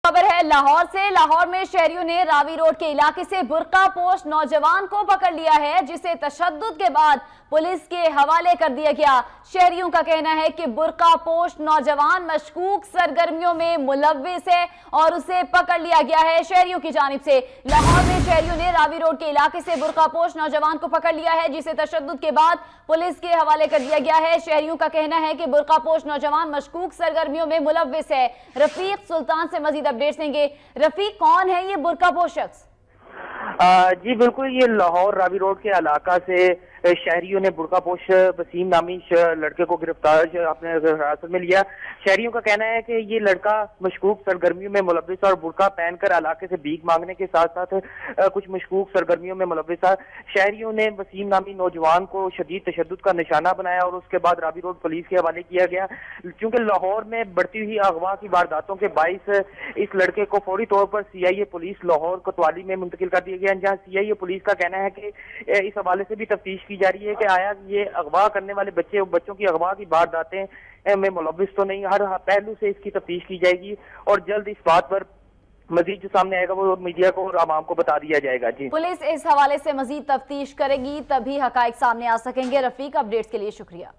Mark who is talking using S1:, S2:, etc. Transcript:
S1: खबर है लाहौर से। लाहौर में शहरियों ने रावी रोड के इलाके से बुर्का पोश नौजवान को पकड़ लिया है, जिसे तशद्दुद के बाद पुलिस के हवाले कर दिया गया। शहरियों का कहना है कि बुर्का पोश नौजवान मशकूक सरगर्मियों में मुलव्विस है और उसे पकड़ लिया गया है। शहरियों की जानिब से लाहौर में शहरियों ने रावी रोड के इलाके से बुर्का पोश नौजवान को पकड़ लिया है, जिसे तशद्दुद के बाद पुलिस के हवाले कर दिया गया है। शहरियों का कहना है कि बुर्का पोश नौजवान मशकूक सरगर्मियों में मुलव्विस है। रफीक सुल्तान से मजीद अपडेट्स देंगे। रफीक, कौन है ये बुर्का पोश शख्स?
S2: जी बिल्कुल, ये लाहौर रावी रोड के इलाका से शहरियों ने बुर्का पोश वसीम नामी लड़के को गिरफ्तार अपने हिरासत में लिया। शहरियों का कहना है कि ये लड़का मशकूक सरगर्मियों में मुलव्विस और बुर्का पहनकर इलाके से भीख मांगने के साथ साथ कुछ मशकूक सरगर्मियों में मुलव्विस था। शहरियों ने वसीम नामी नौजवान को शदीद तशद्दुद का निशाना बनाया और उसके बाद रावी रोड पुलिस के हवाले किया गया। क्योंकि लाहौर में बढ़ती हुई अगवा की वारदातों के बाइस इस लड़के को फौरी तौर पर CIA पुलिस लाहौर कोतवाली में मुंतकिल कर दिया गया, जहाँ CIA पुलिस का कहना है कि इस हवाले से भी तफ्तीश की जा रही है कि आया ये अगवा करने वाले बच्चों की अगवा की वारदातें में मुलव्विस तो नहीं। हर पहलू से इसकी तफ्तीश की जाएगी और जल्द इस बात पर मजीद जो सामने आएगा वो मीडिया को और आवाम को बता दिया जाएगा। जी,
S1: पुलिस इस हवाले से मजीद तफ्तीश करेगी, तभी हकाइक सामने आ सकेंगे। रफीक, अपडेट्स के लिए शुक्रिया।